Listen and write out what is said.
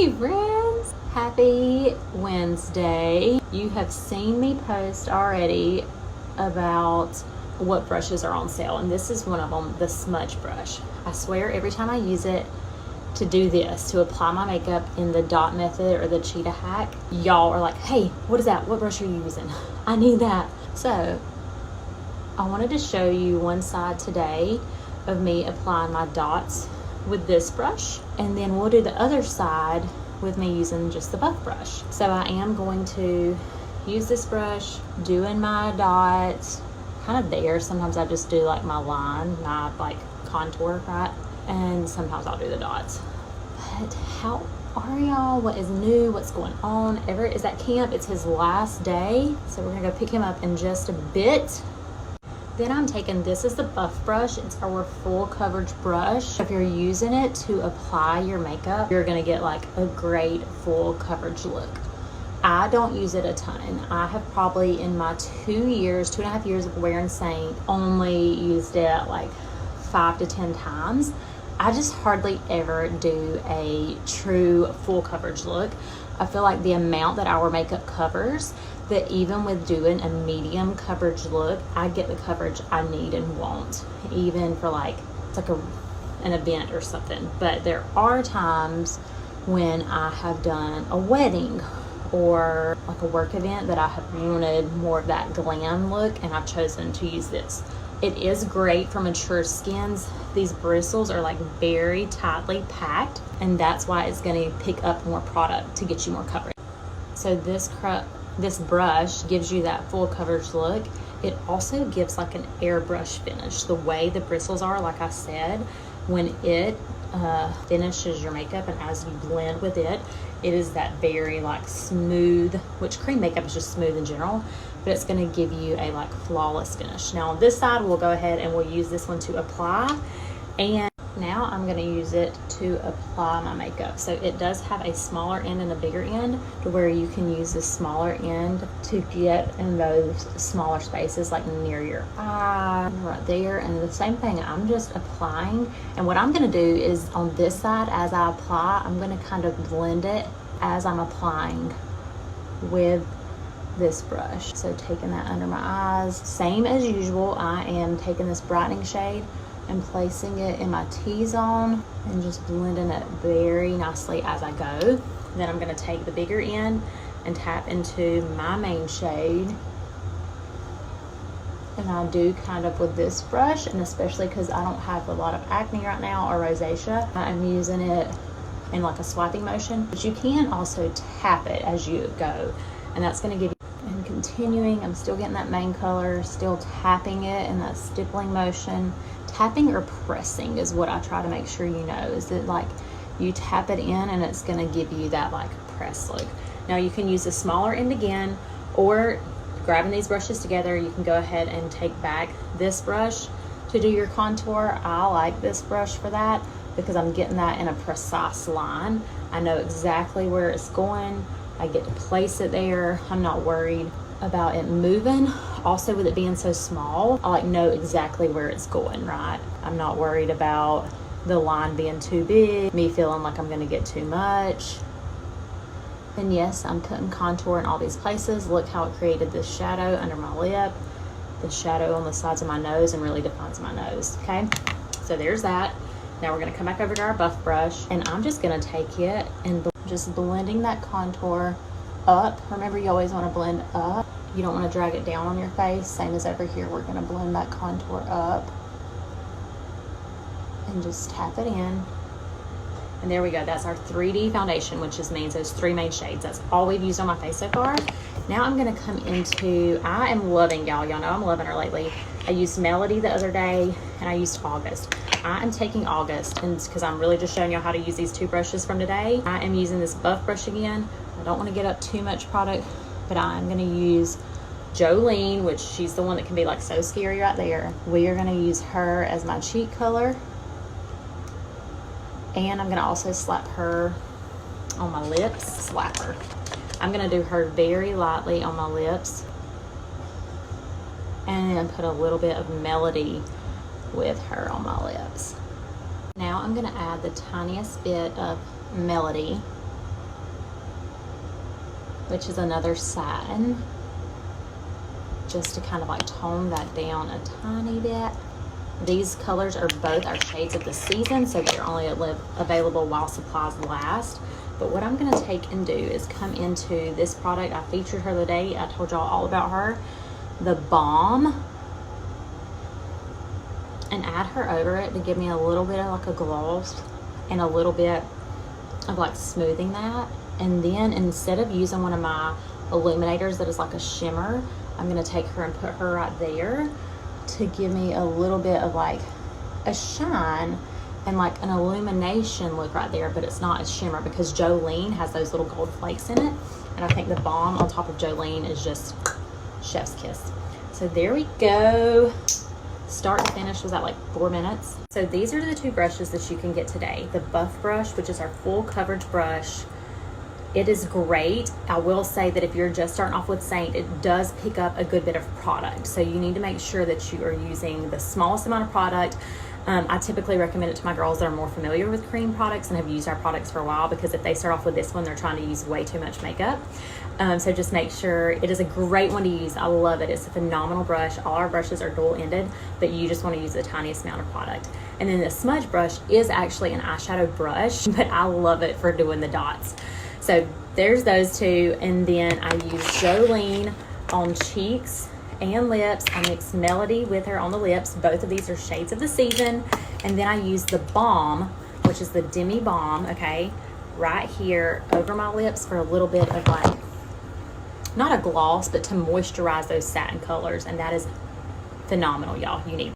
Hey friends! Happy Wednesday. You have seen me post already about what brushes are on sale, and this is one of them, the smudge brush. I swear every time I use it to do this, to apply my makeup in the dot method or the cheetah hack, y'all are like, hey, what is that? What brush are you using? I need that. So I wanted to show you one side today of me applying my dots with this brush, and then we'll do the other side with me using just the buff brush. So I am going to use this brush doing my dots kind of there. Sometimes I just do like my line, my like contour, right? And sometimes I'll do the dots. But how are y'all? What is new? What's going on? Everett is at camp. It's his last day, so we're gonna go pick him up in just a bit. Then I'm taking, this is the buff brush. It's our full coverage brush. If you're using it to apply your makeup, you're gonna get like a great full coverage look. I don't use it a ton. I have probably in my 2.5 years of wearing Saint only used it like 5 to 10 times. I just hardly ever do a true full coverage look. I feel like the amount that our makeup covers, that even with doing a medium coverage look, I get the coverage I need and want, even for like, it's like an event or something. But there are times when I have done a wedding or like a work event that I have wanted more of that glam look, and I've chosen to use this. It is great for mature skins. These bristles are like very tightly packed, and that's why it's going to pick up more product to get you more coverage. So this brush gives you that full coverage look. It also gives like an airbrush finish. The way the bristles are, like I said, when it finishes your makeup and as you blend with it, it is that very like smooth, which cream makeup is just smooth in general, but it's going to give you a like flawless finish. Now on this side, we'll go ahead and we'll use this one to apply, and now I'm going to use it to apply my makeup. So it does have a smaller end and a bigger end, to where you can use the smaller end to get in those smaller spaces like near your eye, right there. And the same thing, I'm just applying. And what I'm going to do is on this side, as I apply, I'm going to kind of blend it as I'm applying with this brush. So taking that under my eyes, same as usual, I am taking this brightening shade and placing it in my T-zone and just blending it very nicely as I go. Then I'm going to take the bigger end and tap into my main shade. And I do kind of with this brush, and especially because I don't have a lot of acne right now or rosacea, I'm using it in like a swiping motion. But you can also tap it as you go, and that's going to give you, and continuing, I'm still getting that main color, still tapping it in that stippling motion. Tapping or pressing is what I try to make sure you know, is that like you tap it in and it's going to give you that like press look. Now you can use the smaller end again, or grabbing these brushes together, you can go ahead and take back this brush to do your contour. I like this brush for that because I'm getting that in a precise line. I know exactly where it's going. I get to place it there. I'm not worried about it moving. Also, with it being so small, I like know exactly where it's going, right? I'm not worried about the line being too big, me feeling like I'm gonna get too much. And yes, I'm putting contour in all these places. Look how it created this shadow under my lip, the shadow on the sides of my nose, and really defines my nose, okay? So there's that. Now we're gonna come back over to our buff brush, and I'm just gonna take it and just blending that contour up. Remember, you always want to blend up. You don't want to drag it down on your face. Same as over here, we're going to blend that contour up and just tap it in. And there we go. That's our 3D foundation, which just means those 3 main shades. That's all we've used on my face so far. Now I'm going to come into, I am loving, y'all know I'm loving her lately. I used Melody the other day, and I used August. I am taking August, and because I'm really just showing you how to use these 2 brushes from today. I am using this buff brush again. I don't want to get up too much product, but I'm going to use Jolene, which she's the one that can be like so scary right there. We are going to use her as my cheek color, and I'm going to also slap her on my lips. Slap her. I'm going to do her very lightly on my lips, and then put a little bit of Melody with her on my lips. Now I'm going to add the tiniest bit of Melody which is another satin, just to kind of like tone that down a tiny bit. These colors are both our shades of the season, so they're only available while supplies last. But what I'm gonna take and do is come into this product. I featured her the day I told y'all all about her, the Balm, and add her over it to give me a little bit of like a gloss and a little bit of like smoothing that. And then instead of using one of my illuminators that is like a shimmer, I'm gonna take her and put her right there to give me a little bit of like a shine and like an illumination look right there, but it's not a shimmer because Jolene has those little gold flakes in it. And I think the Balm on top of Jolene is just chef's kiss. So there we go. Start to finish was at like 4 minutes. So these are the two brushes that you can get today. The Buff brush, which is our full coverage brush. It is great. I will say that if you're just starting off with Saint, it does pick up a good bit of product. So you need to make sure that you are using the smallest amount of product. I typically recommend it to my girls that are more familiar with cream products and have used our products for a while, because if they start off with this one, they're trying to use way too much makeup. So just make sure, it is a great one to use. I love it. It's a phenomenal brush. All our brushes are dual-ended, but you just want to use the tiniest amount of product. And then the smudge brush is actually an eyeshadow brush, but I love it for doing the dots. So there's those two. And then I use Jolene on cheeks and lips. I mix Melody with her on the lips. Both of these are shades of the season. And then I use the Balm, which is the Demi Balm, okay, right here over my lips for a little bit of like, not a gloss, but to moisturize those satin colors. And that is phenomenal, y'all. You need